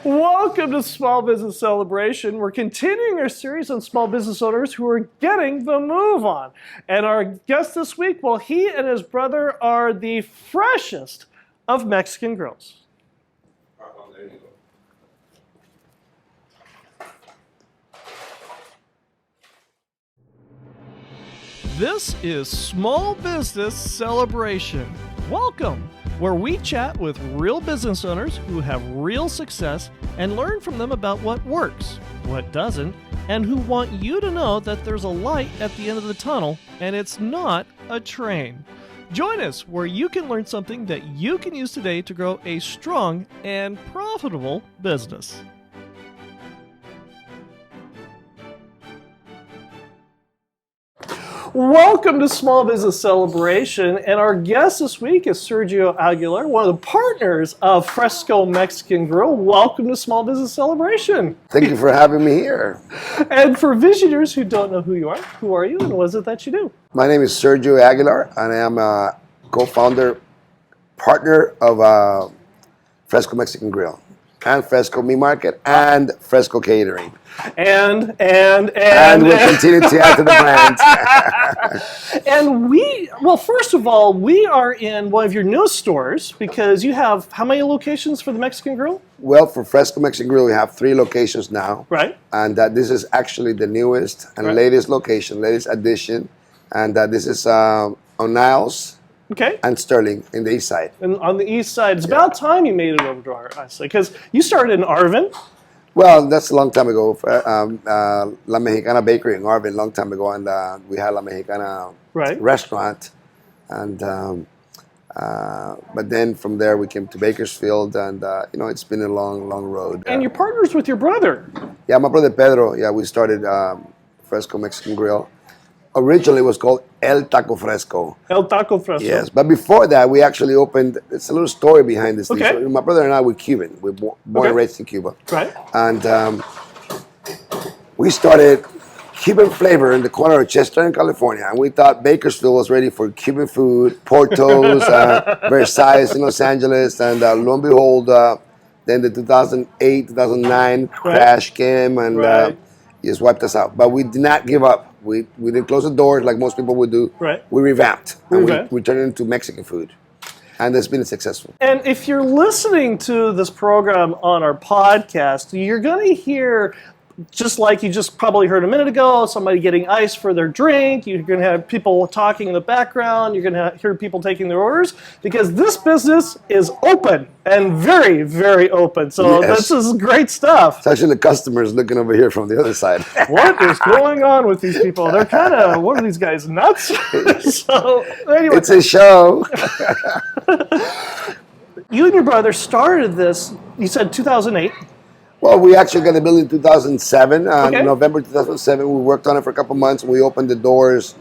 Welcome to Small Business Celebration. We're continuing our series on small business owners who are getting the move on. And our guest this week, well, he and his brother are the freshest of Mexican grills. There you go. This is Small Business Celebration. Welcome, where we chat with real business owners who have real success and learn from them about what works, what doesn't, and who want you to know that there's a light at the end of the tunnel and it's not a train. Join us where you can learn something that you can use today to grow a strong and profitable business. Welcome to Small Business Celebration, and our guest this week is Sergio Aguilar, one of the partners of Fresco Mexican Grill. Welcome to Small Business Celebration. Thank you for having me here. And for visitors who don't know who are you and what is it that you do? My name is Sergio Aguilar, and I am a co-founder, partner of Fresco Mexican Grill, and Fresco Meat Market, and Fresco Catering. And we'll continue to add to the brand. And first of all, we are in one of your newest stores because you have how many locations for the Mexican Grill? Well, for Fresco Mexican Grill, we have 3 locations now. Right. And this is actually the newest and latest location, latest addition. And this is on Niles. Okay. And Sterling in the east side. And on the east side, it's about time you made it over to our side because you started in Arvin. Well, that's a long time ago. La Mexicana Bakery in Arvin, long time ago, and we had La Mexicana restaurant, and but then from there we came to Bakersfield, and it's been a long, long road. And you're partners with your brother. Yeah, my brother Pedro. Yeah, we started Fresco Mexican Grill. Originally, it was called El Taco Fresco. El Taco Fresco. Yes, but before that, we actually opened. It's a little story behind this. Okay. So my brother and I were Cuban. We were born and raised in Cuba. Right. And we started Cuban flavor in the corner of Chester and California, and we thought Bakersfield was ready for Cuban food, Portos, Versailles in Los Angeles, and lo and behold, then the 2008, 2009 crash came and just wiped us out. But we did not give up. We didn't close the doors like most people would do. Right. We revamped, and we turned it into Mexican food, and it's been successful. And if you're listening to this program on our podcast, you're going to hear, just like you just probably heard a minute ago, somebody getting ice for their drink. You're going to have people talking in the background. You're going to hear people taking their orders because this business is open and very, very open. So this is great stuff. It's actually the customers looking over here from the other side. What is going on with these people? They're kind of, what are these guys, nuts? So anyway. It's a show. You and your brother started this, you said 2008. Well, we actually got the building in 2007. November 2007, we worked on it for a couple months. We opened the doors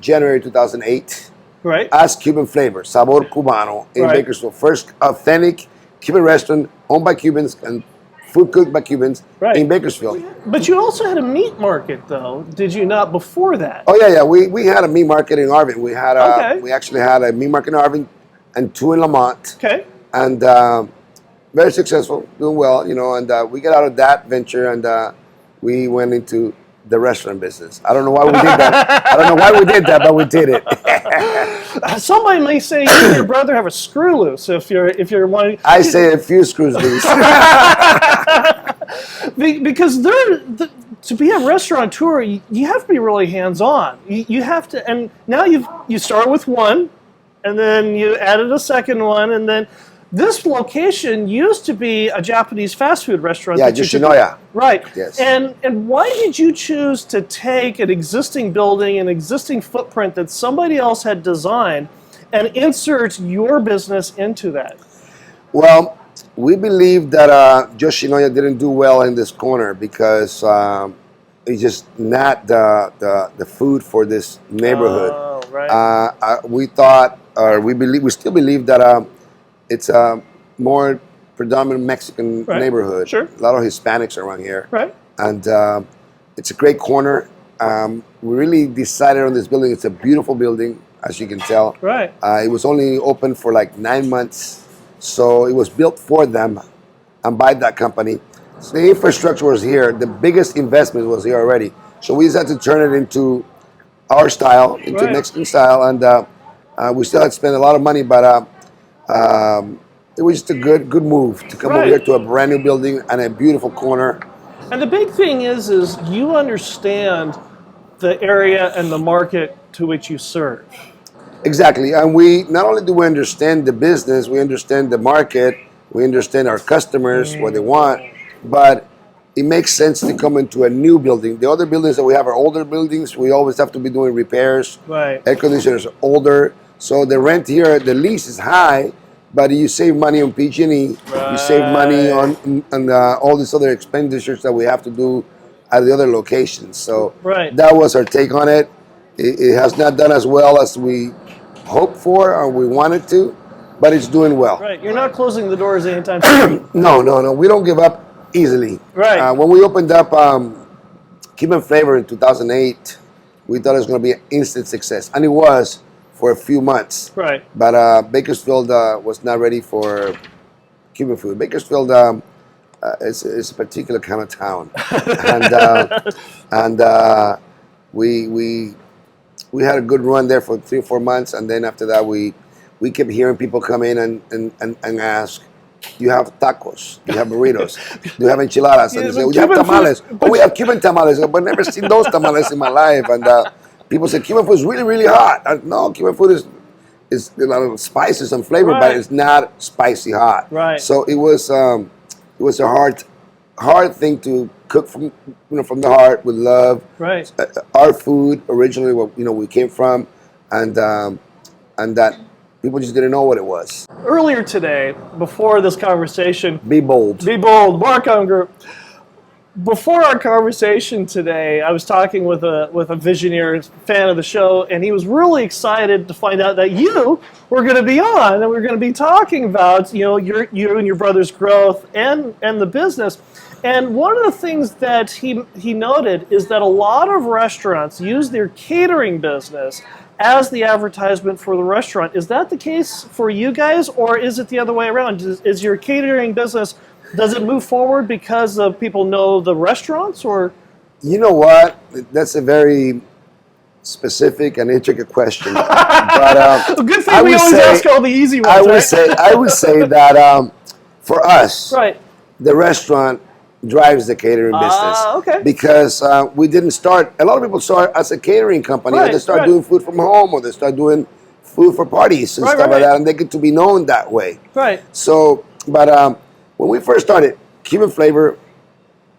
January 2008. Right. As Cuban flavor, Sabor Cubano in Bakersfield. First authentic Cuban restaurant owned by Cubans and food cooked by Cubans in Bakersfield. But you also had a meat market, though, did you not, before that? Oh, yeah. We had a meat market in Arvin. We had we actually had a meat market in Arvin and 2 in Lamont. Okay. And very successful, doing well, and we got out of that venture and we went into the restaurant business. I don't know why we did that. But we did it. Somebody may say you and your brother have a screw loose if you're wanting. I say a few screws loose. Because to be a restaurateur, you have to be really hands-on. You have to, and now you start with one, and then you added a second one, and then. This location used to be a Japanese fast food restaurant. Yeah, Yoshinoya. Right. Yes. And why did you choose to take an existing building, an existing footprint that somebody else had designed, and insert your business into that? Well, we believe that Yoshinoya didn't do well in this corner because it's just not the food for this neighborhood. Oh, right. We thought, or we still believe that. It's a more predominant Mexican neighborhood. Sure. A lot of Hispanics around here. Right. And it's a great corner. We really decided on this building. It's a beautiful building, as you can tell. Right. It was only open for like 9 months. So it was built for them. and buy that company. So the infrastructure was here. The biggest investment was here already. So we just had to turn it into our style, into Mexican style, and we still had to spend a lot of money, but it was just a good move to come over here to a brand new building and a beautiful corner. And the big thing is you understand the area and the market to which you serve. Exactly, and we not only do we understand the business, we understand the market, we understand our customers, what they want, but it makes sense to come into a new building. The other buildings that we have are older buildings. We always have to be doing repairs. Right. Air conditioners are older. So the rent here, the lease is high, but you save money on PG&E. You save money on all these other expenditures that we have to do at the other locations. So that was our take on it. It has not done as well as we hoped for or we wanted to, but it's doing well. Right. You're not closing the doors anytime soon. No. We don't give up easily. Right. When we opened up Cuban Flavor in 2008, we thought it was going to be an instant success, and it was for a few months. Right. But Bakersfield was not ready for Cuban food. Bakersfield is a particular kind of town, and we had a good run there for 3 or 4 months, and then after that we kept hearing people come in and ask, do you have tacos? Do you have burritos? Do you have enchiladas? And they say, we have tamales. We have Cuban tamales. I've never seen those tamales in my life. And people say, Cuban food is really, really hot. No, Cuban food is a lot of spices and flavor, but it's not spicy hot. Right. So it was a hard thing to cook from the heart with love. Right. Our food originally, we came from, and that people just didn't know what it was. Earlier today, before this conversation, Be bold, Marcom Group. Before our conversation today, I was talking with a visionary fan of the show, and he was really excited to find out that you were going to be on, and we were going to be talking about you and your brother's growth and the business. And one of the things that he noted is that a lot of restaurants use their catering business as the advertisement for the restaurant. Is that the case for you guys, or is it the other way around? Is your catering business, does it move forward because of people know the restaurants, or? You know what? That's a very specific and intricate question. But good thing we always ask all the easy ones. I would say that for us, the restaurant drives the catering business. Okay. Because we didn't start. A lot of people start as a catering company, or they start doing food from home, or they start doing food for parties and stuff like that, and they get to be known that way. Right. So, but when we first started, Cuban Flavor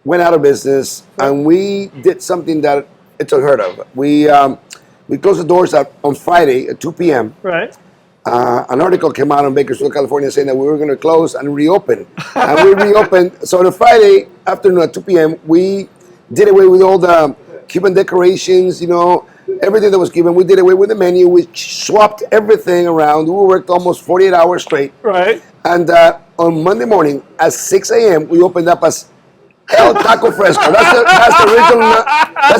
went out of business, and we did something that it's unheard of. We closed the doors on Friday at 2 p.m. Right. An article came out in Bakersfield, California, saying that we were going to close and reopen. And we reopened. So on a Friday afternoon at 2 p.m., we did away with all the Cuban decorations, everything that was Cuban. We did away with the menu. We swapped everything around. We worked almost 48 hours straight. Right. And on Monday morning at 6 a.m., we opened up as El Taco Fresco. That's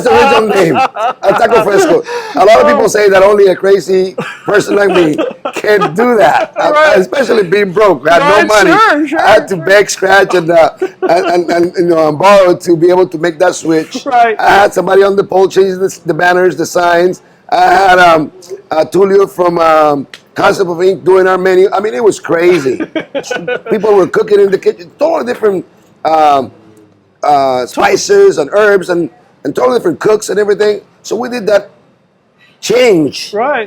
the original name. El Taco Fresco. A lot of people say that only a crazy person like me can do that, especially being broke. I had no money. Sure, I had to beg, scratch, and borrow to be able to make that switch. Right. I had somebody on the pole changing the banners, the signs. I had Tulio from Concept of Ink doing our menu. I mean, it was crazy. People were cooking in the kitchen, totally different spices and herbs and totally different cooks and everything. So we did that change from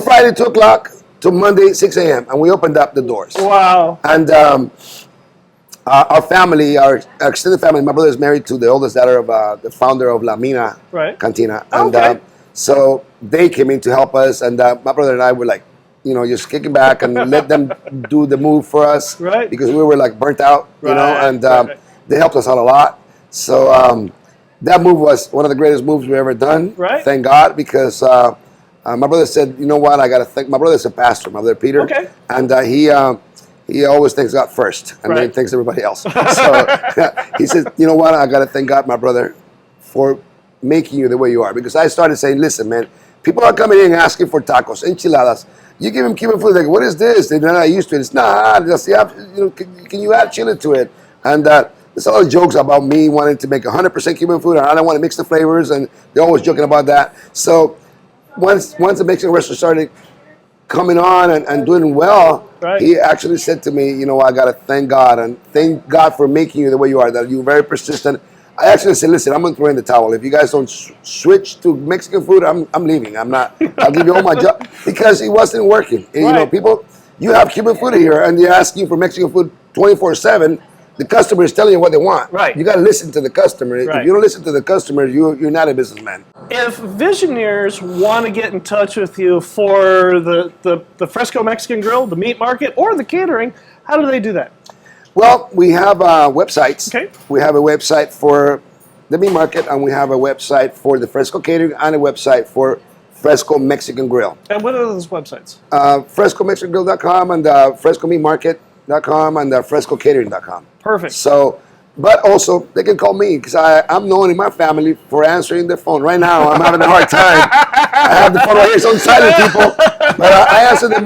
Friday 2 o'clock to Monday 6 a.m. and we opened up the doors. Wow. And our family, our extended family, my brother is married to the oldest daughter of the founder of La Mina Cantina. And so they came in to help us, and my brother and I were like, just kicking back and let them do the move for us, because we were like burnt out, and they helped us out a lot. So that move was one of the greatest moves we've ever done. Thank God, because my brother said, you know what, I got to thank, my brother's a pastor, my brother Peter, and he always thanks God first, and then thanks everybody else. So he says, you know what, I got to thank God, my brother, for making you the way you are. Because I started saying, listen, man, people are coming in asking for tacos, enchiladas, You give them Cuban food, like, what is this? They're not used to it. It's not. Just, yeah, can you add chili to it? And there's a lot of jokes about me wanting to make 100% Cuban food, and I don't want to mix the flavors, and they're always joking about that. So once the Mexican restaurant started coming on and doing well, right. He actually said to me, I got to thank God, and thank God for making you the way you are, that you're very persistent. I actually said, listen, I'm going to throw in the towel. If you guys don't switch to Mexican food, I'm leaving. I'm not. I'll give you all my job. Because it wasn't working. And, right. People, you have Cuban food here, and they're asking for Mexican food 24/7. The customer is telling you what they want. Right. You got to listen to the customer. Right. If you don't listen to the customer, you're not a businessman. If visionaries want to get in touch with you for the Fresco Mexican Grill, the meat market, or the catering, how do they do that? Well, we have websites. Okay. We have a website for the meat market, and we have a website for the Fresco catering, and a website for Fresco Mexican Grill. And what are those websites? FrescoMexicanGrill.com and FrescoMeatMarket.com and FrescoCatering.com. Perfect. So, but also they can call me because I'm known in my family for answering the phone. Right now, I'm having a hard time. I have the phone right here, so I'm silent, people. But I answer the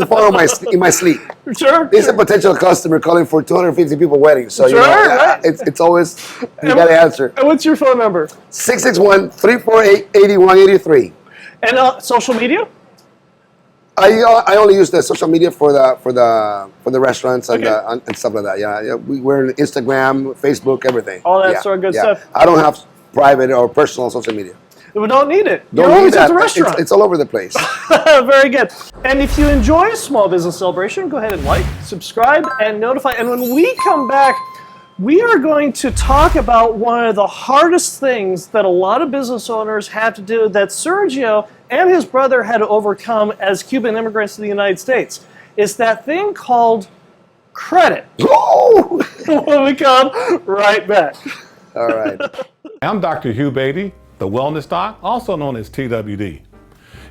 phone in my sleep. Sure. It's a potential customer calling for 250 people wedding. So sure, right. it's always you got to answer. And what's your phone number? 661-348-8183. And social media? I only use the social media for the restaurants and Okay. And stuff like that. Yeah, we're on Instagram, Facebook, everything. All that sort of good stuff. I don't have private or personal social media. We don't need it. Don't You're need always that. at the restaurant. It's all over the place. Very good. And if you enjoy a small business celebration, go ahead and like, subscribe, and notify. And when we come back, we are going to talk about one of the hardest things that a lot of business owners have to do that Sergio and his brother had to overcome as Cuban immigrants to the United States. It's that thing called credit. Oh! When we come right back. All right. I'm Dr. Hugh Beatty, the Wellness Doc, also known as TWD.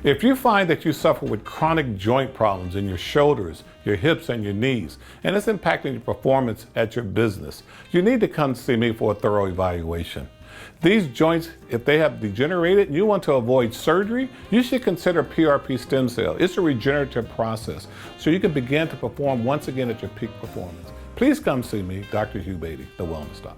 If you find that you suffer with chronic joint problems in your shoulders, your hips, and your knees, and it's impacting your performance at your business, you need to come see me for a thorough evaluation. These joints, if they have degenerated and you want to avoid surgery, you should consider PRP stem cell. It's a regenerative process, so you can begin to perform once again at your peak performance. Please come see me, Dr. Hugh Beatty, the Wellness Doc.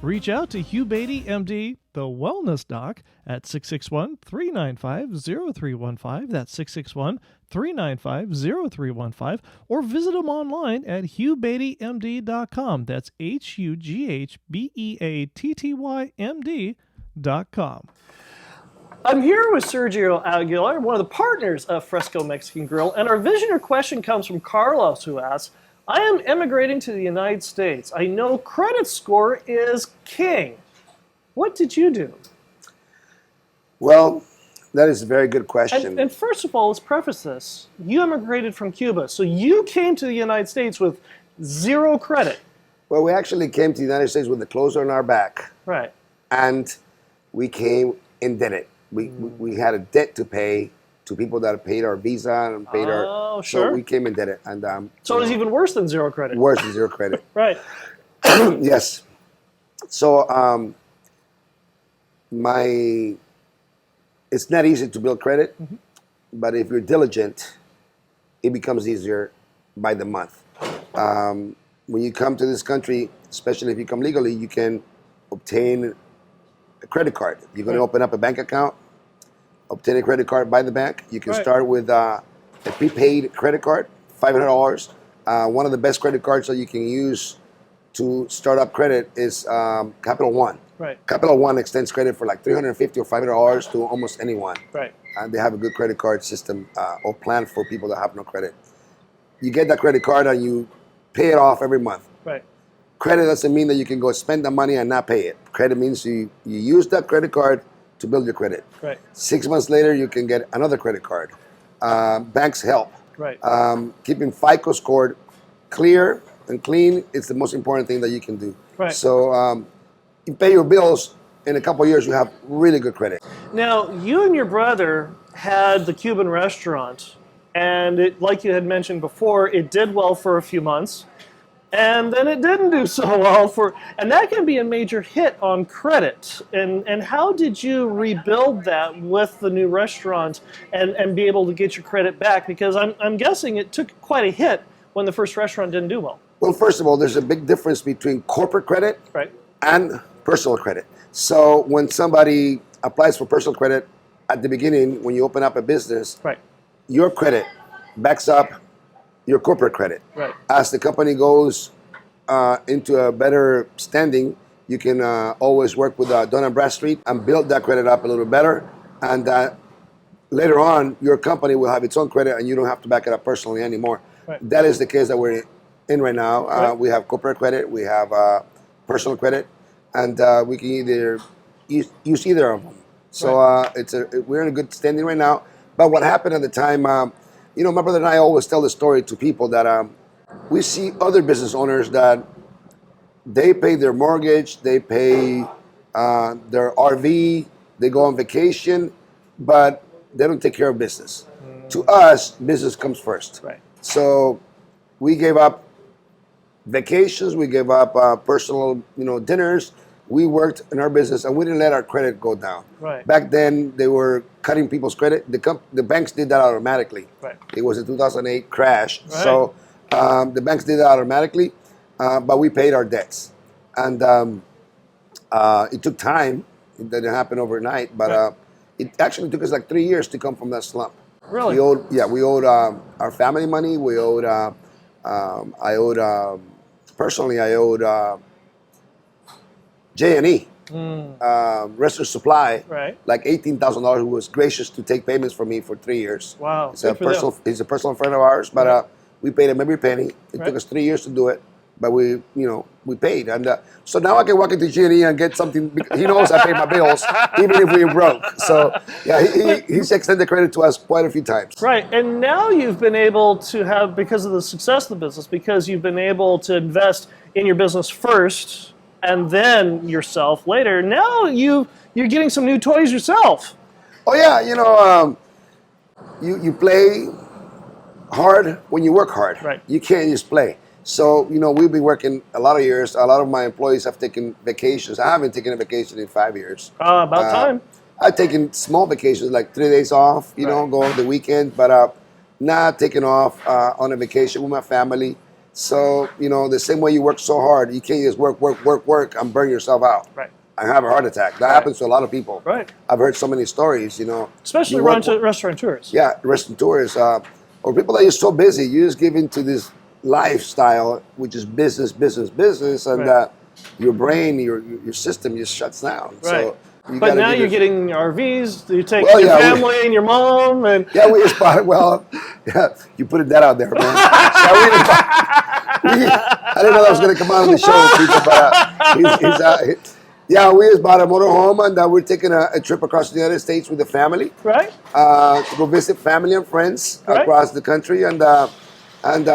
Reach out to Hugh Beatty, MD, the Wellness Doc, at 661-395-0315. That's 661-395-0315. Or visit him online at hughbeattymd.com. That's HUGHBEATTYMD.com. I'm here with Sergio Aguilar, one of the partners of Fresco Mexican Grill, and our visioner question comes from Carlos, who asks, I am emigrating to the United States. I know credit score is king. What did you do? Well, that is a very good question. And first of all, let's preface this. You immigrated from Cuba, so you came to the United States with zero credit. Well, we actually came to the United States with the clothes on our back. Right. And we came indebted. We had a debt to pay to people that paid our visa and paid our. Sure. So we came indebted, and so it was even worse than zero credit. Worse than zero credit. Right. Yes. So it's not easy to build credit, but if you're diligent, it becomes easier by the month. When you come to this country, especially if you come legally, you can obtain a credit card. You're going to open up a bank account, obtain a credit card by the bank. You can start with a prepaid credit card, $500. One of the best credit cards that you can use to start up credit is Capital One. Right. Capital One extends credit for like $350 or $500 to almost anyone. Right. And they have a good credit card system or plan for people that have no credit. You get that credit card and you pay it off every month. Right. Credit doesn't mean that you can go spend the money and not pay it. Credit means you use that credit card to build your credit. Right. 6 months later, you can get another credit card. Banks help. Right. Keeping FICO scored clear and clean is the most important thing that you can do. Right. So you pay your bills, in a couple of years you have really good credit. Now, you and your brother had the Cuban restaurant, and like you had mentioned before, it did well for a few months. and then it didn't do so well and that can be a major hit on credit. And how did you rebuild that with the new restaurant and be able to get your credit back? Because I'm guessing it took quite a hit when the first restaurant didn't do well. Well, first of all, there's a big difference between corporate credit Right. and personal credit. So when somebody applies for personal credit at the beginning, when you open up a business, Right. your credit backs up your corporate credit. Right. As the company goes into a better standing, you can always work with Dun & Bradstreet and build that credit up a little better. And later on, your company will have its own credit and you don't have to back it up personally anymore. Right. That is the case that we're in right now. Right. We have corporate credit, we have personal credit, and we can either use either of them. So we're in a good standing right now. But what happened at the time, my brother and I always tell the story to people that we see other business owners that they pay their mortgage, they pay their RV, they go on vacation, but they don't take care of business. To us, business comes first. Right. So we gave up vacations, we gave up personal, dinners. We worked in our business and we didn't let our credit go down. Right. Back then, they were cutting people's credit. The banks did that automatically. Right. It was a 2008 crash. Right. So the banks did that automatically, but we paid our debts. And it took time. It didn't happen overnight, but it actually took us like 3 years to come from that slump. Really? We owed our family money. We owed, personally, I owed J&E, Restaurant Supply, Right. like $18,000, who was gracious to take payments from me for 3 years. Wow. He's a personal friend of ours, but we paid him every penny. It took us 3 years to do it, but we paid. And so now I can walk into J&E and get something. He knows I pay my bills, even if we're broke. So yeah, he's extended credit to us quite a few times. Right. And now you've been able to have, because of the success of the business, because you've been able to invest in your business first and then yourself later. Now you're getting some new toys yourself. Oh yeah, you play hard when you work hard. Right. You can't just play. So we've been working a lot of years. A lot of my employees have taken vacations. I haven't taken a vacation in 5 years. About time. I've taken small vacations, like 3 days off. Go on the weekend, but not taking off on a vacation with my family. So, the same way you work so hard, you can't just work, and burn yourself out. Right. And have a heart attack. That happens to a lot of people. Right. I've heard so many stories, Especially restaurateurs. Yeah, restaurateurs. Or people that are so busy, you just give into this lifestyle, which is business, and your brain, your system just shuts down. Right. So but now you're getting RVs, you take your family and your mom. And yeah, we just bought it. Well, yeah, you put that out there, man. I didn't know that was going to come out on the show, people, but we just bought a motorhome and we're taking a trip across the United States with the family. Right. To go visit family and friends across the country and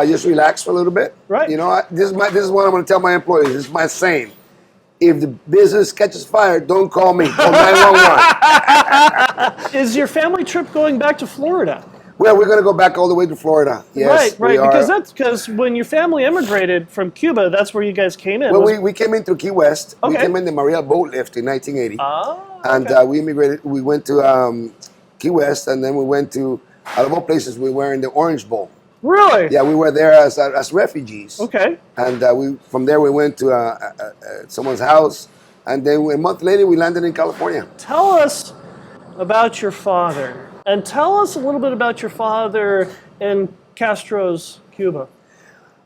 just relax for a little bit. Right. This is what I'm going to tell my employees. This is my saying. If the business catches fire, don't call me. Call 911. Is your family trip going back to Florida? Well, we're going to go back all the way to Florida. Yes, right. Because when your family immigrated from Cuba, that's where you guys came in. Well, we came in through Key West. Okay. We came in the Maria boat lift in 1980. Okay. And we immigrated. We went to Key West, and then we went to, out of all places, we were in the Orange Bowl. Really? Yeah, we were there as refugees. Okay. And from there we went to someone's house, and then a month later we landed in California. Tell us about your father, and tell us a little bit about your father in Castro's Cuba.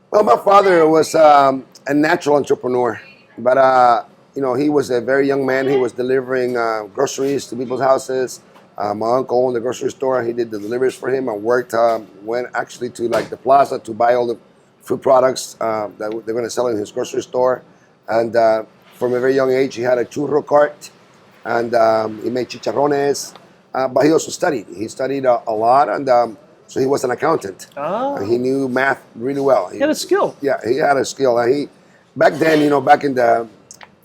Well, my father was a natural entrepreneur, but he was a very young man. He was delivering groceries to people's houses. My uncle owned the grocery store. He did the deliveries for him and went actually to like the plaza to buy all the food products that they're going to sell in his grocery store. And from a very young age, he had a churro cart and he made chicharrones. But he also studied. He studied a lot, and so he was an accountant. And he knew math really well. He had a skill. Yeah, he had a skill. And back then, back in the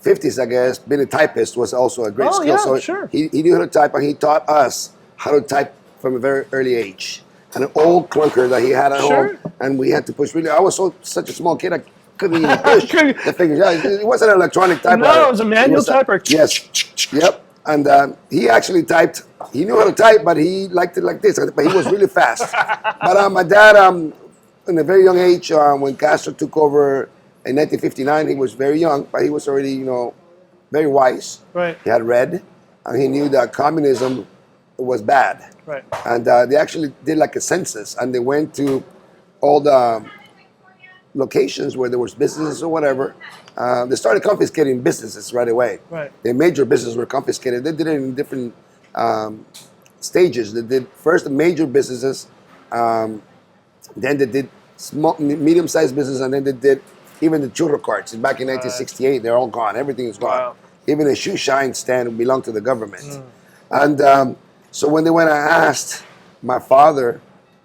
50s, I guess, being a typist was also a great skill. Yeah, so sure. he knew how to type, and he taught us how to type from a very early age. And an old clunker that he had at home, and we had to push really. I was such a small kid, couldn't even push the fingers. Yeah, it wasn't an electronic typewriter. No, it was a manual typewriter. Yes. Yep. And he actually typed. He knew how to type, but he liked it like this. But he was really fast. But my dad, in a very young age, when Castro took over in 1959, he was very young, but he was already, very wise. Right. He had read, and he knew that communism was bad. Right. And they actually did like a census, and they went to all the locations where there was businesses or whatever. They started confiscating businesses right away. Right. The major businesses were confiscated. They did it in different stages. They did first the major businesses, then they did small, medium-sized business, and then they did even the churro carts. Back in 1968, they're all gone. Everything is gone. Wow. Even a shoe shine stand belonged to the government. And so when they went and asked my father,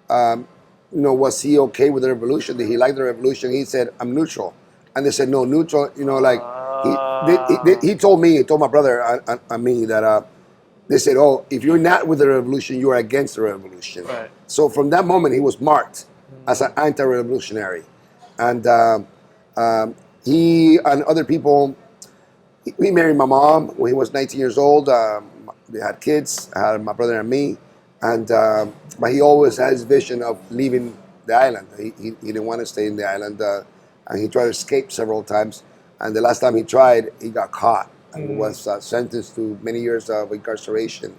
was he okay with the revolution? Did he like the revolution? He said, I'm neutral. And they said, no, neutral, he told my brother and me that they said, oh, if you're not with the revolution, you are against the revolution. Right. So from that moment, he was marked as an anti-revolutionary. And he and other people, we married my mom when he was 19 years old. They had kids, I had my brother and me. And but he always had his vision of leaving the island. He didn't want to stay in the island. And he tried to escape several times. And the last time he tried, he got caught and was sentenced to many years of incarceration.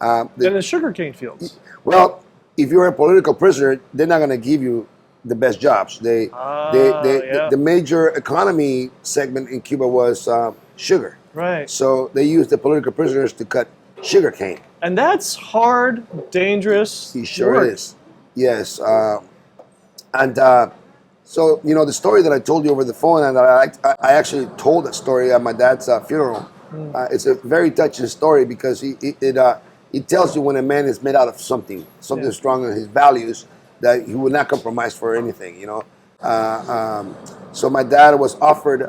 In the sugarcane fields. Well, if you're a political prisoner, they're not going to give you the best jobs. The major economy segment in Cuba was sugar. Right. So they used the political prisoners to cut sugar cane. And that's hard, dangerous He sure work. is. Yes. So, the story that I told you over the phone, and I actually told that story at my dad's funeral. It's a very touching story because it tells you when a man is made out of something strong in his values, that he will not compromise for anything, So my dad was offered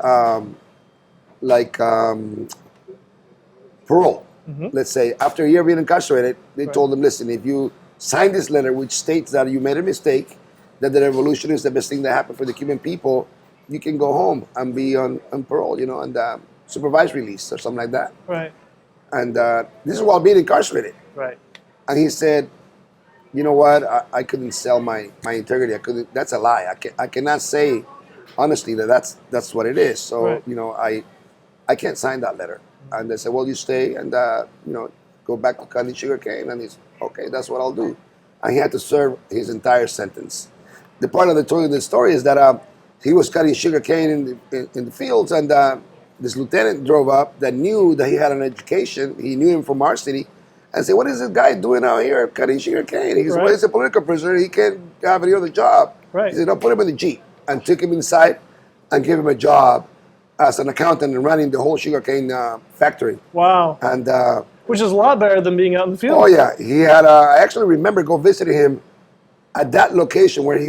parole. Let's say after a year being incarcerated, they told him, listen, if you sign this letter which states that you made a mistake, that the revolution is the best thing that happened for the Cuban people, you can go home and be on parole, and supervised release or something like that. Right. And this is while being incarcerated. Right. And he said, you know what, I couldn't sell my integrity. That's a lie. I cannot say honestly that's what it is. So, right. I can't sign that letter. And they said, well, you stay and, go back to cutting sugar cane. And he's, okay, that's what I'll do. And he had to serve his entire sentence. The part of the story is that he was cutting sugar cane in the fields, and this lieutenant drove up that knew that he had an education. He knew him from our city, and said, what is this guy doing out here cutting sugar cane? He said, well, he's a political prisoner. He can't have any other job. Right. He said, no, put him in the Jeep, and took him inside and gave him a job as an accountant and running the whole sugarcane factory. Wow. And which is a lot better than being out in the field. Oh yeah, he had. I actually remember go visiting him at that location where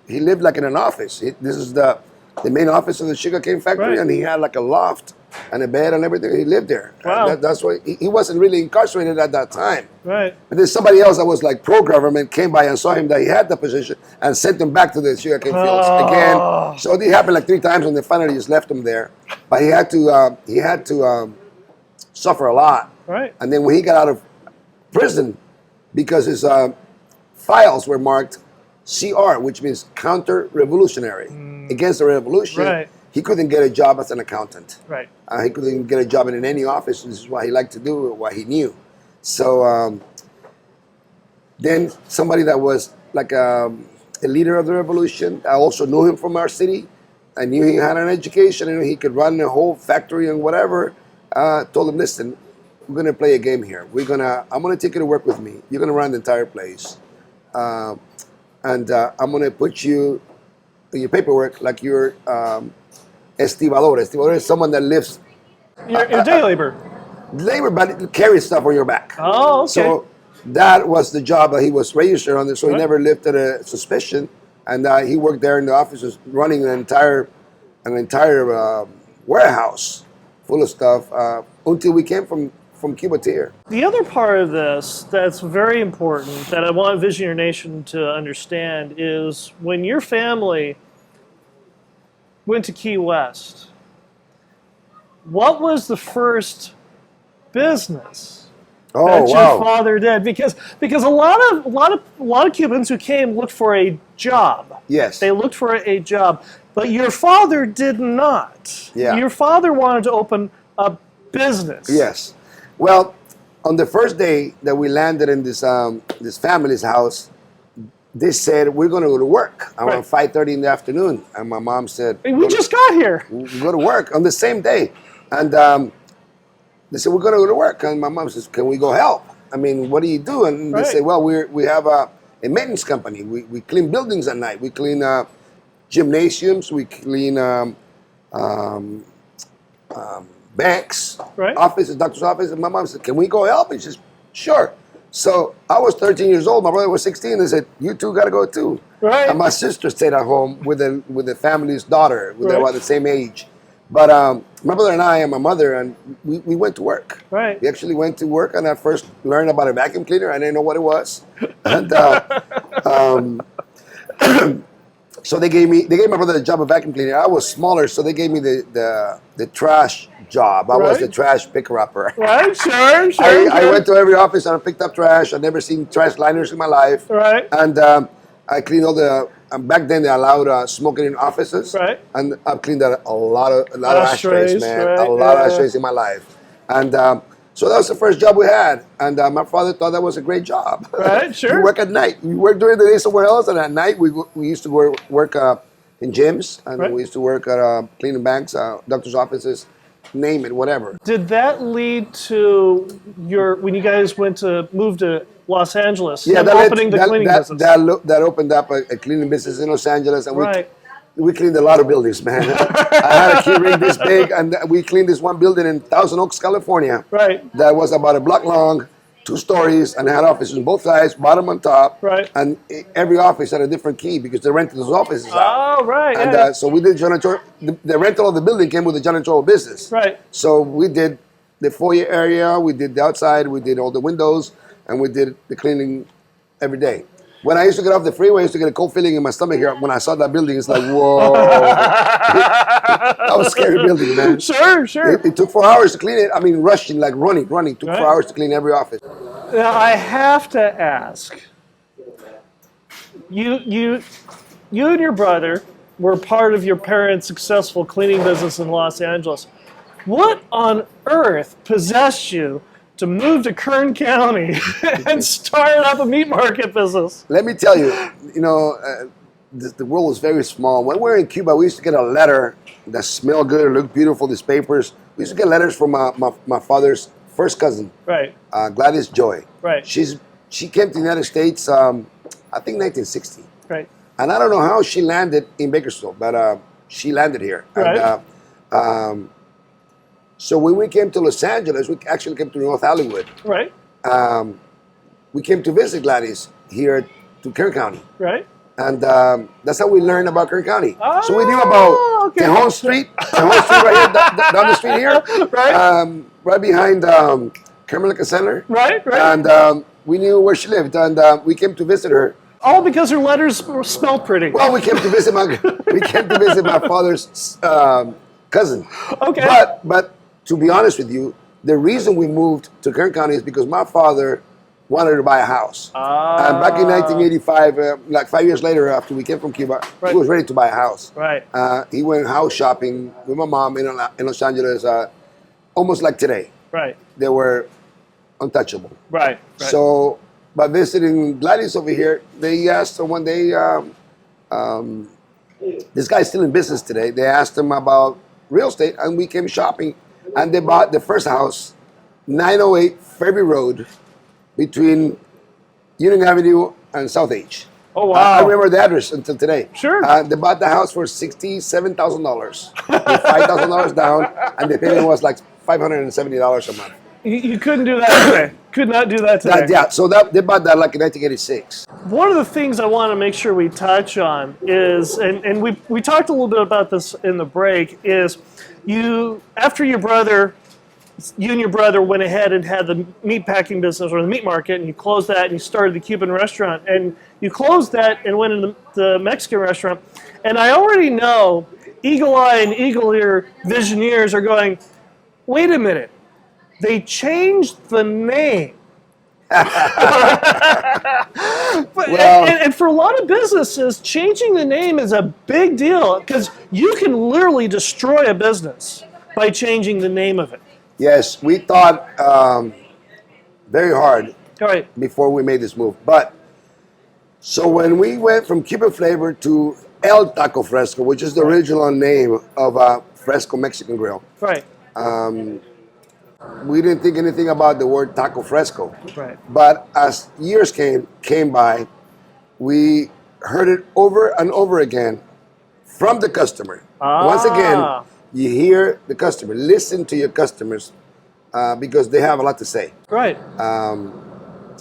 he lived like in an office. This is the main office of the sugarcane factory, right. And he had like a loft and a bed and everything. He lived there. Wow. That's why he wasn't really incarcerated at that time. Right. But then somebody else that was like pro-government came by and saw him that he had the position and sent him back to the sugarcane fields again. So it happened like 3 times, and they finally just left him there. But he had to suffer a lot. Right. And then when he got out of prison, because his files were marked CR, which means counter-revolutionary, against the revolution, right. He couldn't get a job as an accountant. Right. He couldn't get a job in any office. This is what he liked to do, what he knew. So then somebody that was like a leader of the revolution, I also knew him from our city. I knew he had an education and he could run a whole factory and whatever. Told him, listen, we're going to play a game here. I'm going to take you to work with me. You're going to run the entire place. And I'm going to put you in your paperwork like you're estibador. Estibador is someone that lives... Your day labor. Labor, but carries stuff on your back. Oh, okay. So that was the job that he was registered under, so right. He never lifted a suspicion. And he worked there in the offices running an entire warehouse full of stuff until we came from Cuba to here. The other part of this that's very important that I want Visionary Nation to understand is when your family went to Key West. What was the first business that your father did? Because a lot of Cubans who came looked for a job. Yes. They looked for a job, but your father did not. Yeah. Your father wanted to open a business. Yes. Well, on the first day that we landed in this family's house, they said, we're going to go to work around 5:30 in the afternoon. And my mom said, we just got here. We go to work on the same day. And they said, we're going to go to work. And my mom says, can we go help? I mean, what do you do? And they say, well, we have a maintenance company. We clean buildings at night. We clean gymnasiums. We clean banks, offices, doctor's office. And my mom said, can we go help? And she says, sure. So I was 13 years old. My brother was 16. They said, you two got to go too. Right. And my sister stayed at home with the family's daughter. They were the same age. But my brother and I and my mother, and we went to work. Right. We actually went to work, and I first learned about a vacuum cleaner. I didn't know what it was. And so they gave my brother the job of vacuum cleaner. I was smaller, so they gave me the trash job. I was the trash picker-upper. Right, sure. I went to every office and I picked up trash. I'd never seen trash liners in my life. Right. And I cleaned all the. Back then they allowed smoking in offices. Right. And I've cleaned a lot of ashtrays, man. Right, a lot of ashtrays in my life. And so that was the first job we had. And my father thought that was a great job. Right, sure. You work at night. You work during the day somewhere else, and at night we used to work in gyms, and we used to work at cleaning banks, doctor's offices, name it, whatever. Did that lead to when you guys moved to Los Angeles? Yeah, opening the cleaning business. That opened up a cleaning business in Los Angeles, and we cleaned a lot of buildings, man. I had a key ring this big, and we cleaned this one building in Thousand Oaks, California. Right. That was about a block long, 2 stories, and had offices on both sides, bottom and top. Right. And every office had a different key because they rented those offices out. Oh, right. And so we did janitorial. The rental of the building came with the janitorial business. Right. So we did the foyer area, we did the outside, we did all the windows, and we did the cleaning every day. When I used to get off the freeway, I used to get a cold feeling in my stomach here. When I saw that building, it's like, whoa. That was a scary building, man. Sure. It took 4 hours to clean it. I mean, rushing, like running. Took 4 hours to clean every office. Now, I have to ask, you and your brother were part of your parents' successful cleaning business in Los Angeles. What on earth possessed you to move to Kern County and start up a meat market business? Let me tell you, the world was very small. When we were in Cuba, we used to get a letter that smelled good, looked beautiful, these papers. We used to get letters from my father's first cousin, right? Gladys Joy. Right. She came to the United States, I think 1960. Right. And I don't know how she landed in Bakersfield, but she landed here. Right. And, so when we came to Los Angeles, we actually came to North Hollywood. Right. We came to visit Gladys here to Kern County. Right. And that's how we learned about Kern County. Oh, so we knew about Tejon Street right here, down the street here. Right. Right behind Carmelica Center. Right. And we knew where she lived, and we came to visit her. All because her letters smelled pretty. Well, we came to visit my father's cousin. Okay. But to be honest with you, the reason we moved to Kern County is because my father wanted to buy a house. And back in 1985, like 5 years later after we came from Cuba, he was ready to buy a house. Right. He went house shopping with my mom in Los Angeles, almost like today. Right. They were untouchable. Right. So by visiting Gladys over here, they asked her one day, this guy's still in business today. They asked him about real estate, and we came shopping, and they bought the first house, 908 Fairview Road, between Union Avenue and South H. Oh, wow. I remember the address until today. Sure. They bought the house for $67,000, with $5,000 down, and the payment was like $570 a month. You couldn't do that today. Could not do that today. So they bought that like in 1986. One of the things I want to make sure we touch on is, and we talked a little bit about this in the break, is after you and your brother went ahead and had the meat packing business or the meat market, and you closed that and you started the Cuban restaurant, and you closed that and went into the Mexican restaurant. And I already know eagle eye and eagle ear visioneers are going, wait a minute, they changed the name. And for a lot of businesses, changing the name is a big deal because you can literally destroy a business by changing the name of it. Yes, we thought very hard Right. before we made this move. But so when we went from Cuban Flavor to El Taco Fresco, which is the original name of Fresco Mexican Grill, Right. we didn't think anything about the word Taco Fresco. Right. But as years came by, we heard it over and over again from the customer. Once again, you hear the customer. Listen to your customers because they have a lot to say. Right.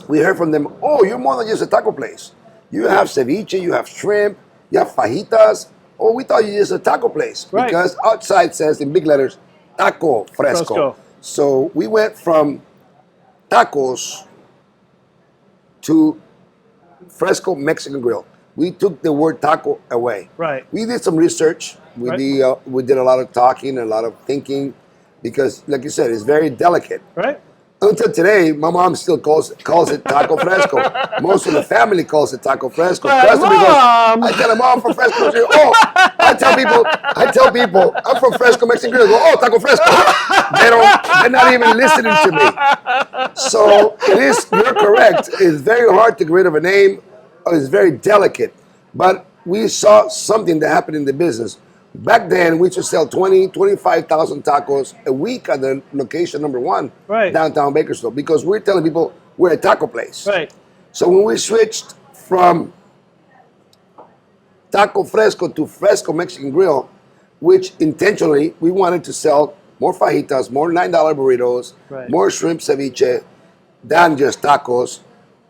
We heard from them, oh, you're more than just a taco place. You have ceviche, you have shrimp, you have fajitas. Oh, we thought you were just a taco place. Right. Because outside says in big letters, Taco Fresco. So we went from tacos to Fresco Mexican Grill. We took the word taco away. Right. We did some research. We did a lot of talking, a lot of thinking, because, like you said, it's very delicate. Right. Until today, my mom still calls it Taco Fresco. Most of the family calls it Taco Fresco. Mom! I tell them, I'm from Fresco. Oh, I tell people, I'm from Fresco Mexican Grill. Go, oh, Taco Fresco. They're not even listening to me. So you're correct. It's very hard to get rid of a name. It's very delicate. But we saw something that happened in the business. Back then, we used to sell 25,000 tacos a week at the location number 1, downtown Bakersfield, because we're telling people we're a taco place. Right. So when we switched from Taco Fresco to Fresco Mexican Grill, which intentionally we wanted to sell more fajitas, more $9 burritos, more shrimp ceviche than just tacos,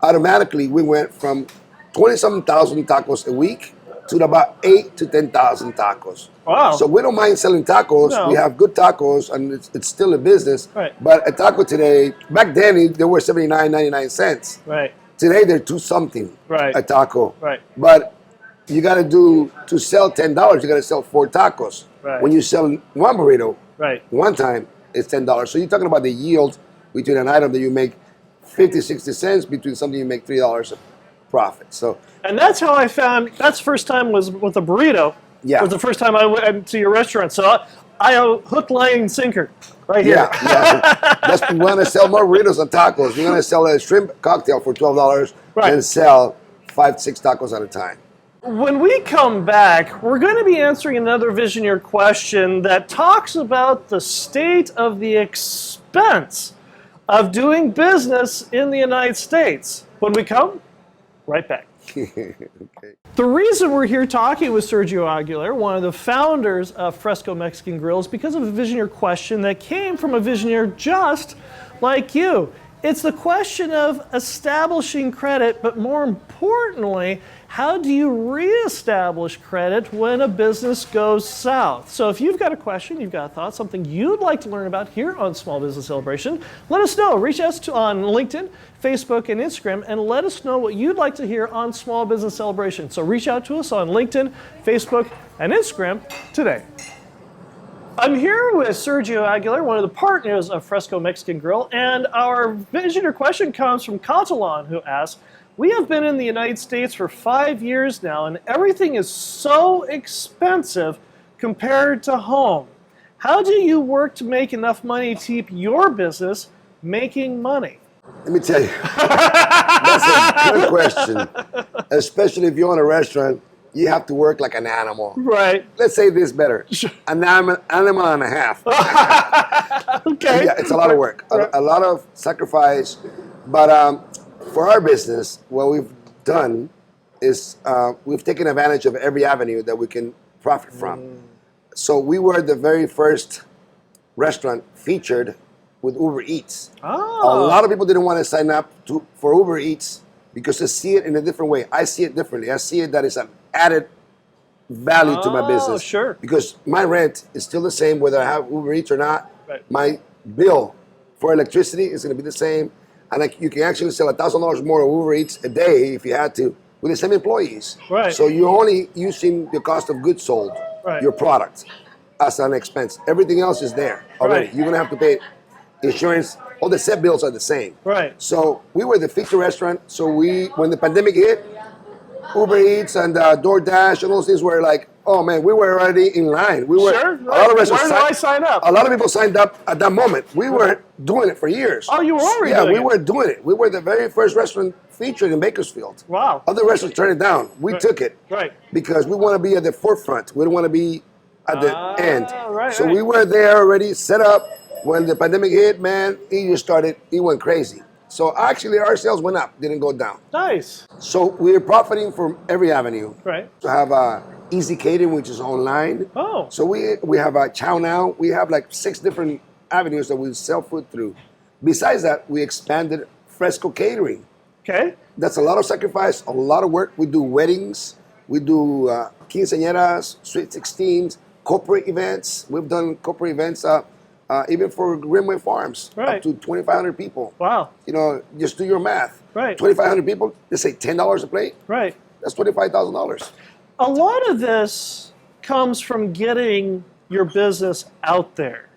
automatically we went from 20-something thousand tacos a week to about 8,000 to 10,000 tacos. Wow. So we don't mind selling tacos. No. We have good tacos, and it's still a business. Right. But a taco today, back then, they were 79.99 cents. Right. Today, they're $2-something a taco. Right. But you got to sell $10, you got to sell 4 tacos. Right. When you sell one burrito, Right. one time, it's $10. So you're talking about the yield between an item that you make 50, 60 cents between something you make $3 of profit. So. And that's how I found, that's the first time was with a burrito. Yeah. It was the first time I went to your restaurant. So I hook, line, and sinker right here. Yeah. We want to sell more burritos than tacos. We're going to sell a shrimp cocktail for $12 and sell 5, 6 tacos at a time. When we come back, we're going to be answering another Visioneer question that talks about the state of the expense of doing business in the United States. When we come, right back. Okay. The reason we're here talking with Sergio Aguilar, one of the founders of Fresco Mexican Grill, is because of a Visioneer question that came from a Visioneer just like you. It's the question of establishing credit, but more importantly, how do you reestablish credit when a business goes south? So if you've got a question, you've got a thought, something you'd like to learn about here on Small Business Celebration, let us know. Reach us on LinkedIn, Facebook, and Instagram, and let us know what you'd like to hear on Small Business Celebration. So reach out to us on LinkedIn, Facebook, and Instagram today. I'm here with Sergio Aguilar, one of the partners of Fresco Mexican Grill, and our Visioneer question comes from Catalan, who asks, we have been in the United States for 5 years now, and everything is so expensive compared to home. How do you work to make enough money to keep your business making money? Let me tell you, that's a good question, especially if you own a restaurant. You have to work like an animal. Right. Let's say this better. An animal and a half. Okay. Yeah, it's a lot of work, a lot of sacrifice. But for our business, what we've done is we've taken advantage of every avenue that we can profit from. So we were the very first restaurant featured with Uber Eats. Oh. A lot of people didn't want to sign up for Uber Eats because they see it in a different way. I see it differently. I see it that it's an added value to my business. Sure. Because my rent is still the same whether I have Uber Eats or not. Right. My bill for electricity is going to be the same. And you can actually sell $1,000 more of Uber Eats a day if you had to with the same employees. Right. So you're only using the cost of goods sold. Right. your product as an expense. Everything else is there already. Right. You're gonna have to pay insurance. All the set bills are the same. Right. So we were the feature restaurant. So when the pandemic hit, Uber Eats and DoorDash and those things were like, oh man, we were already in line. We were Sure. a lot of Right. restaurants. Where do I sign up? A lot of people signed up at that moment. We were doing it for years. Oh, you were already Yeah, doing we it. were doing it. We were the very first restaurant featured in Bakersfield. Wow. Other restaurants turned it down. We took it Right. because we want to be at the forefront. We don't want to be at the end. Right, So right. we were there already set up. When the pandemic hit, man, it went crazy. So actually our sales went up, didn't go down. Nice. So we're profiting from every avenue. Right. To have Easy Catering, which is online. Oh. So we have Chow Now. We have like 6 different avenues that we sell food through. Besides that, we expanded Fresco Catering. Okay. That's a lot of sacrifice, a lot of work. We do weddings, we do quinceañeras, sweet 16s, corporate events. We've done corporate events even for Greenway Farms, Right. up to 2,500 people. Wow. You know, just do your math. Right. 2,500 people, let's say $10 a plate. Right. That's $25,000. A lot of this comes from getting your business out there.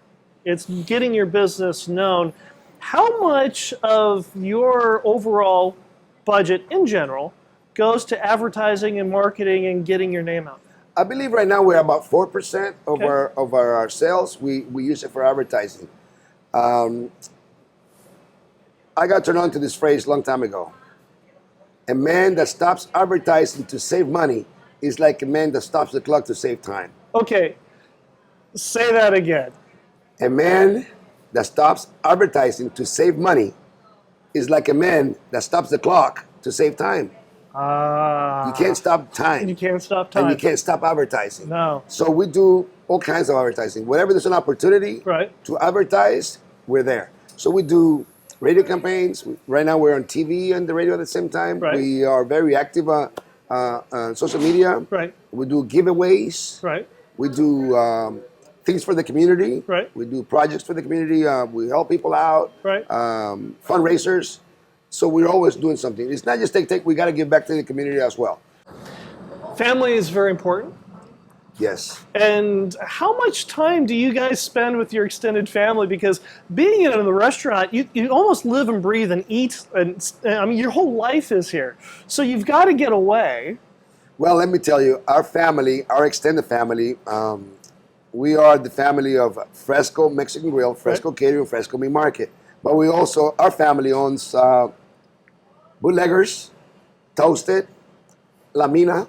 It's getting your business known. How much of your overall budget in general goes to advertising and marketing and getting your name out? I believe right now we're about 4% of Okay. our sales. We use it for advertising. I got turned on to this phrase a long time ago. A man that stops advertising to save money is like a man that stops the clock to save time. Okay, say that again. A man that stops advertising to save money is like a man that stops the clock to save time. You can't stop time. You can't stop time. And you can't stop advertising. No. So we do all kinds of advertising. Whenever there's an opportunity Right. to advertise, we're there. So we do radio campaigns. Right now we're on TV and the radio at the same time. Right. We are very active on social media. Right. We do giveaways. Right. We do things for the community. Right. We do projects for the community. We help people out. Right. Fundraisers. So we're always doing something. It's not just take. We got to give back to the community as well. Family is very important. Yes. And how much time do you guys spend with your extended family? Because being in the restaurant, you almost live and breathe and eat, and I mean, your whole life is here. So you've got to get away. Well, let me tell you, our family, our extended family, we are the family of Fresco Mexican Grill, Fresco Catering, Fresco Meat Market. But we also, our family owns Bootleggers, Toasted, La Mina.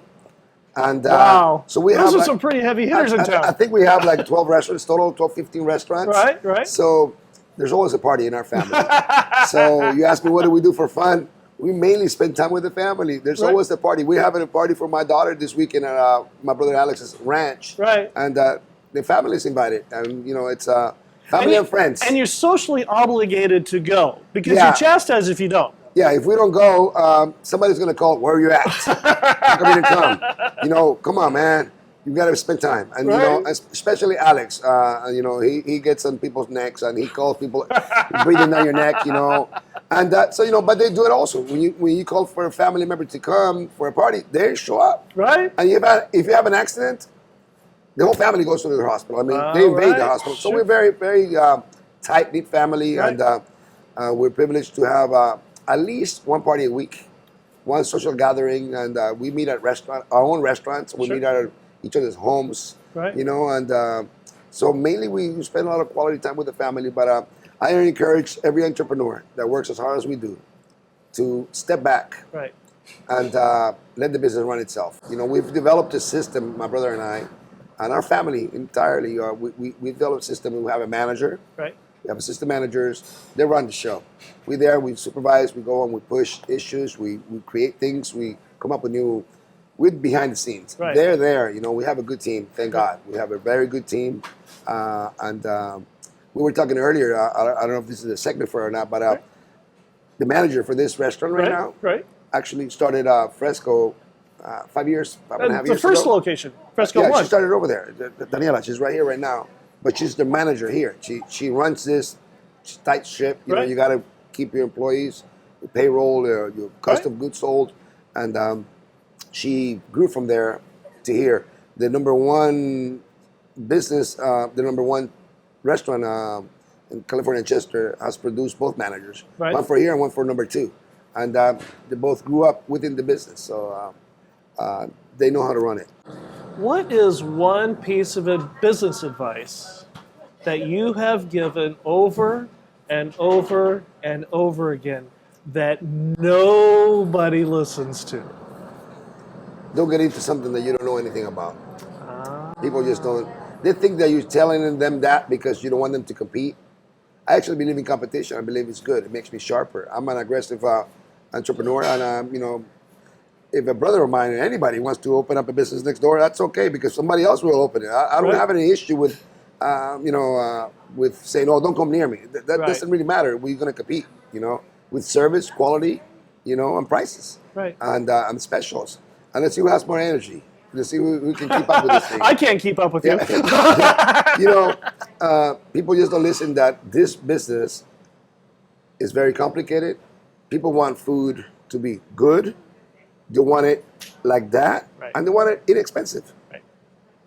And Wow. so we Those have are some pretty heavy hitters in town. I think we have like 12 restaurants total, 12, 15 restaurants. Right, right. So there's always a party in our family. So you ask me, what do we do for fun? We mainly spend time with the family. There's Right. always a party. We're having a party for my daughter this weekend at my brother Alex's ranch. Right. And the family's invited. And, you know, it's family and friends. And you're socially obligated to go because Yeah. you're chastised if you don't. Yeah, if we don't go, somebody's going to call, where are you at? How come you didn't come? You know, come on, man. You got to spend time. And, you know, Right. especially Alex, you know, he gets on people's necks and he calls people, breathing down your neck, you know. And so, you know, but they do it also. When you call for a family member to come for a party, they show up. Right? And if you have an accident, the whole family goes to the hospital. I mean, they invade right. the hospital. So Sure. we're very, very tight-knit family. Right. And we're privileged to have at least one party a week, one social gathering, and we meet at our own restaurants. We Sure. meet at each other's homes, Right. you know, and so mainly we spend a lot of quality time with the family. But I encourage every entrepreneur that works as hard as we do to step back Right. and let the business run itself. You know, we've developed a system, my brother and I, and our family entirely. We developed a system. We have a manager. Right. We have assistant managers. They run the show. We're there. We supervise. We go and we push issues. We create things. We come up with new. We're behind the scenes. Right. They're there. You know, we have a good team. Thank God. We have a very good team. And we were talking earlier. I don't know if this is a segment for it or not, but the manager for this restaurant right now Right. actually started Fresco 5 years, 5.5 The years first ago. location, Fresco Yeah, 1. she started over there. Daniela, she's right here right now. But she's the manager here. She runs this tight ship. You know, Right. you got to keep your employees, your payroll, your cost of goods sold. And she grew from there to here. the number one business, the number one restaurant in California, Chester, has produced both managers, Right. one for here and one for number two, and they both grew up within the business, so they know how to run it. What is one piece of business advice that you have given over and over and over again that nobody listens to? Don't get into something that you don't know anything about. People just don't. They think that you're telling them that because you don't want them to compete. I actually believe in competition. I believe it's good. It makes me sharper. I'm an aggressive entrepreneur, and if a brother of mine or anybody wants to open up a business next door, that's okay because somebody else will open it. I don't Right. have any issue with, with saying, "Oh, don't come near me." That Right. doesn't really matter. We're going to compete, with service, quality, and prices, Right. and specials. And let's see who has more energy. Let's see who can keep up with this thing. I can't keep up with you. People just don't listen that this business is very complicated. People want food to be good. They want it like that, Right. and they want it inexpensive. Right.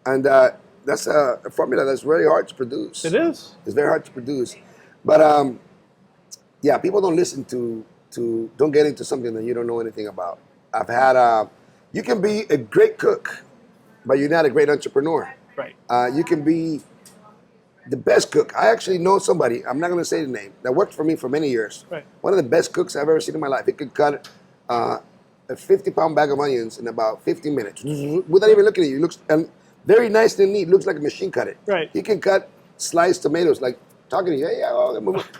And that's a formula that's very hard to produce. It is. It's very hard to produce. But yeah, people don't listen to don't get into something that you don't know anything about. I've had you can be a great cook, but you're not a great entrepreneur. Right. You can be the best cook. I actually know somebody, I'm not going to say the name, that worked for me for many years. Right. One of the best cooks I've ever seen in my life. He could cut a 50-pound bag of onions in about 15 minutes without even looking at you. He looks very nice and neat. Looks like a machine cut it. Right. He can cut sliced tomatoes like talking to you. Yeah, oh,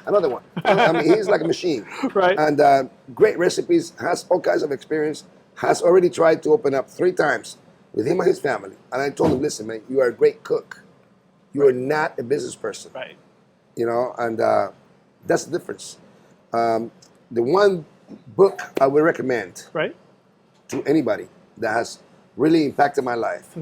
another one. I mean, he's like a machine. Right. And great recipes, has all kinds of experience, has already tried to open up 3 times with him and his family. And I told him, listen, man, you are a great cook. You are not a business person. Right. And that's the difference. The one book I would recommend Right. to anybody that has really impacted my life,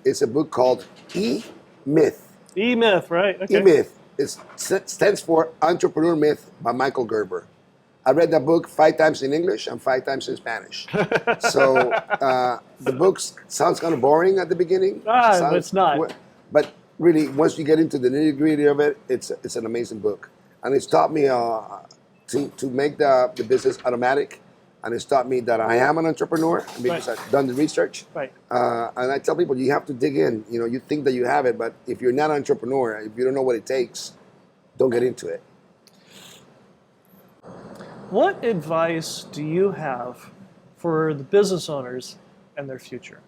it's a book called E-Myth. E-Myth, right? Okay. E-Myth. It stands for Entrepreneur Myth by Michael Gerber. I read that book 5 times in English and 5 times in Spanish. So the book sounds kind of boring at the beginning. It's not. But really, once you get into the nitty-gritty of it, it's an amazing book. And it's taught me to make the business automatic. And it's taught me that I am an entrepreneur because Right. I've done the research. Right. And I tell people, you have to dig in. You think that you have it, but if you're not an entrepreneur, if you don't know what it takes, don't get into it. What advice do you have for the business owners and their future?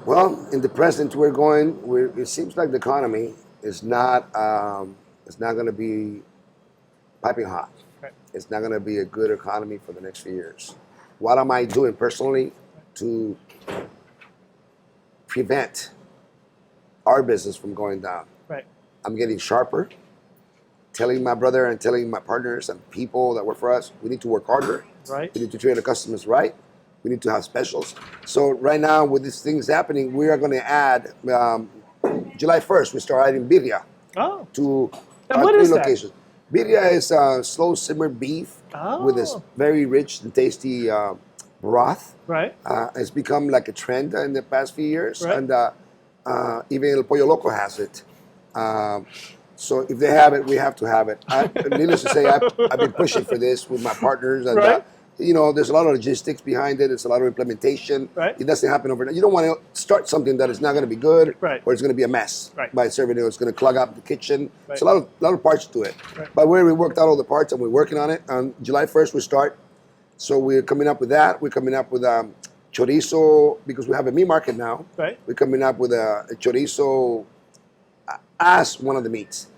Well, in the present we're going, it seems like the economy is not going to be piping hot. Right. It's not going to be a good economy for the next few years. What am I doing personally to prevent our business from going down? Right. I'm getting sharper, telling my brother and telling my partners and people that work for us, we need to work harder. Right. We need to treat the customers right. We need to have specials. So right now, with these things happening, we are going to add, July 1st, we start adding birria Oh. to And our what 3 is that? locations. Birria is slow simmered beef with this Oh. very rich and tasty broth. Right. It's become like a trend in the past few years. Right. And even El Pollo Loco has it. So if they have it, we have to have it. Needless to say, I've been pushing for this with my partners. And, Right. there's a lot of logistics behind it. It's a lot of implementation. Right. It doesn't happen overnight. You don't want to start something that is not going to be good Right. or it's going to be a mess Right. by serving it. It's going to clog up the kitchen. Right. There's a lot of parts to it. Right. But we worked out all the parts and we're working on it. On July 1st, we start. So we're coming up with that. We're coming up with chorizo because we have a meat market now. Right. We're coming up with a chorizo as one of the meats.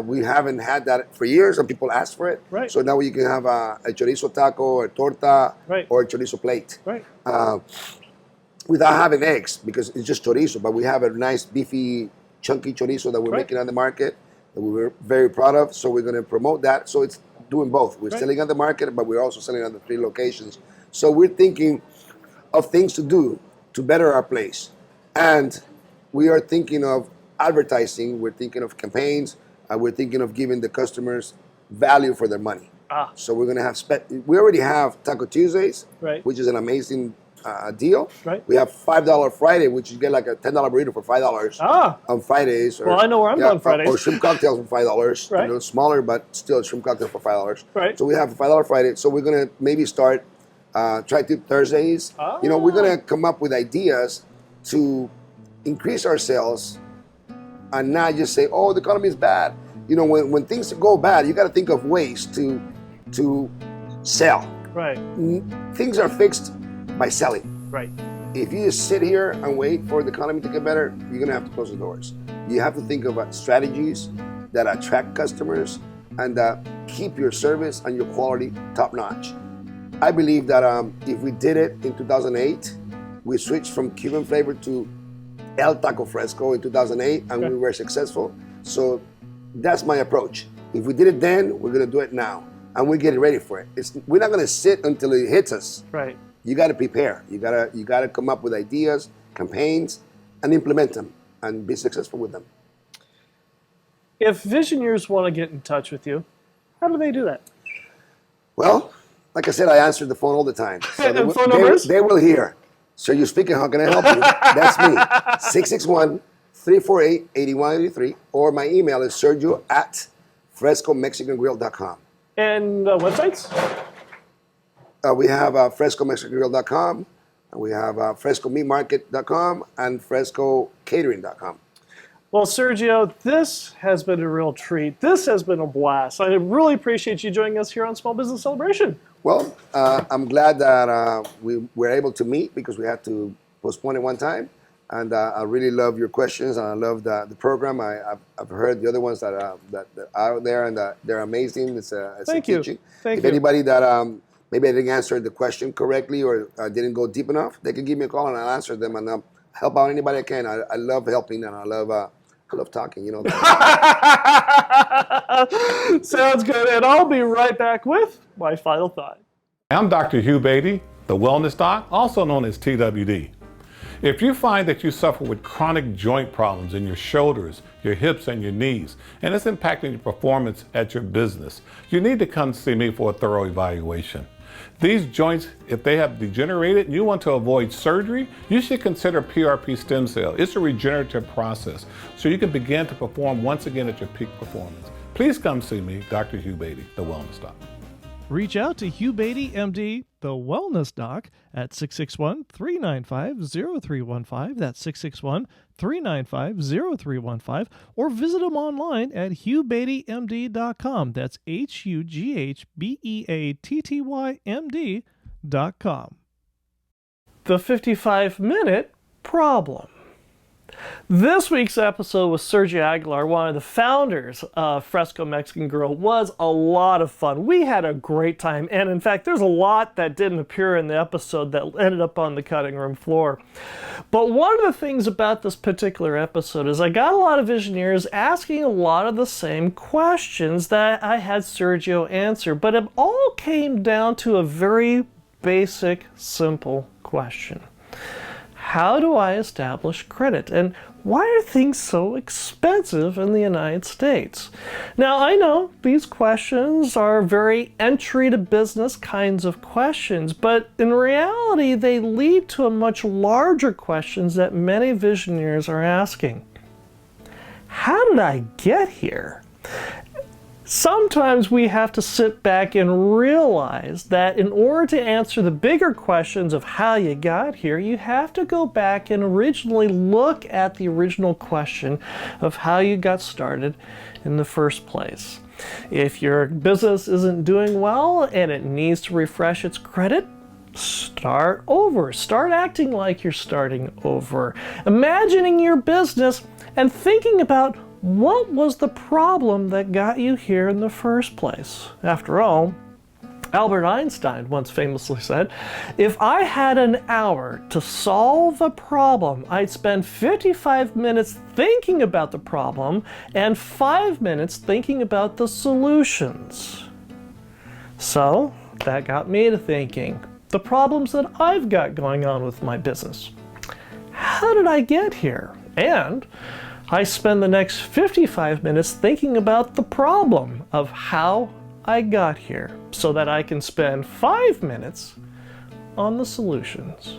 We haven't had that for years, and people ask for it. Right. So now you can have a chorizo taco, a torta, Right. or a chorizo plate. Right. Without having eggs, because it's just chorizo. But we have a nice, beefy, chunky chorizo that we're Right. making on the market that we're very proud of. So we're going to promote that. So it's doing both. We're Right. selling on the market, but we're also selling on the 3 locations. So we're thinking of things to do to better our place. And we are thinking of advertising. We're thinking of campaigns. We're thinking of giving the customers value for their money. Ah. So we're going to have, we already have Taco Tuesdays, Right. which is an amazing a deal. Right. We have $5 Friday, which you get like a $10 burrito for $5 on Fridays. Or, well, I know where I'm going Fridays. Or shrimp cocktails for $5. Right. You know, smaller, but still shrimp cocktails for $5. Right. So we have a $5 Friday. So we're gonna maybe start tri-tip Thursdays. You know, we're gonna come up with ideas to increase our sales and not just say, oh, the economy is bad. You know, when things go bad, you got to think of ways to sell. Right. Things are fixed by selling. Right. If you just sit here and wait for the economy to get better, you're gonna have to close the doors. You have to think about strategies that attract customers and keep your service and your quality top notch. I believe that if we did it in 2008, we switched from Cuban flavor to El Taco Fresco in 2008, and we were successful. So that's my approach. If we did it then, we're gonna do it now, and we're getting ready for it. We're not gonna sit until it hits us. Right. You got to prepare. You gotta come up with ideas, campaigns, and implement them, and be successful with them. If Visioneers want to get in touch with you, how do they do that? Well, like I said, I answer the phone all the time. So phone numbers? They will hear. So you're speaking, how can I help you? That's me. 661-348-8183. Or my email is Sergio at FrescoMexicanGrill.com. And websites? We have FrescoMexicanGrill.com. And we have FrescoMeatMarket.com and FrescoCatering.com. Well, Sergio, this has been a real treat. This has been a blast. I really appreciate you joining us here on Small Business Celebration. Well, I'm glad that we were able to meet because we had to postpone it one time. And I really love your questions, and I love the program. I've heard the other ones that are out there, and they're amazing. It's Thank you. teaching. Thank if you. Anybody that maybe I didn't answer the question correctly or didn't go deep enough, they can give me a call and I'll answer them, and I'll help out anybody I can. I love helping, and I love talking, you know. Sounds good. And I'll be right back with my final thought. I'm Dr. Hugh Beatty, the Wellness Doc, also known as TWD. If you find that you suffer with chronic joint problems in your shoulders, your hips, and your knees, and it's impacting your performance at your business, you need to come see me for a thorough evaluation. These joints, if they have degenerated and you want to avoid surgery, you should consider PRP stem cell. It's a regenerative process, so you can begin to perform once again at your peak performance. Please come see me, Dr. Hugh Beatty, the Wellness Doc. Reach out to Hugh Beatty, MD, the Wellness Doc, at 661-395-0315. That's 661-395-0315. Or visit him online at hughbeattymd.com. That's HUGHBEATTYMD.com. The 55-minute problem. This week's episode with Sergio Aguilar, one of the founders of Fresco Mexican Grill, was a lot of fun. We had a great time, and in fact, there's a lot that didn't appear in the episode that ended up on the cutting room floor. But one of the things about this particular episode is I got a lot of Visioneers asking a lot of the same questions that I had Sergio answer, but it all came down to a very basic, simple question. How do I establish credit? And why are things so expensive in the United States? Now, I know these questions are very entry to business kinds of questions, but in reality, they lead to a much larger questions that many Visioneers are asking. How did I get here? Sometimes we have to sit back and realize that in order to answer the bigger questions of how you got here, you have to go back and originally look at the original question of how you got started in the first place. If your business isn't doing well and it needs to refresh its credit, start over. Start acting like you're starting over. Imagining your business and thinking about what was the problem that got you here in the first place? After all, Albert Einstein once famously said, if I had an hour to solve a problem, I'd spend 55 minutes thinking about the problem and 5 minutes thinking about the solutions. So that got me to thinking, the problems that I've got going on with my business. How did I get here? And I spend the next 55 minutes thinking about the problem of how I got here so that I can spend 5 minutes on the solutions.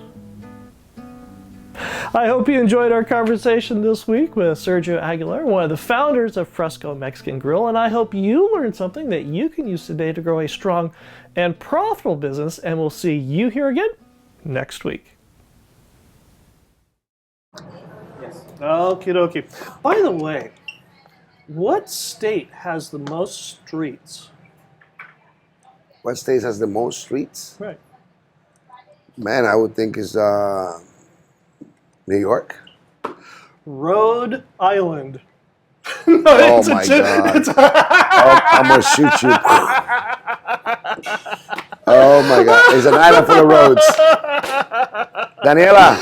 I hope you enjoyed our conversation this week with Sergio Aguilar, one of the founders of Fresco Mexican Grill, and I hope you learned something that you can use today to grow a strong and profitable business, and we'll see you here again next week. Yes. Okie dokie. By the way, what state has the most streets? What state has the most streets? Right. Man, I would think is New York. Rhode Island. Oh my God. I'm going to shoot you. Oh my God. It's an island full of roads. Daniela.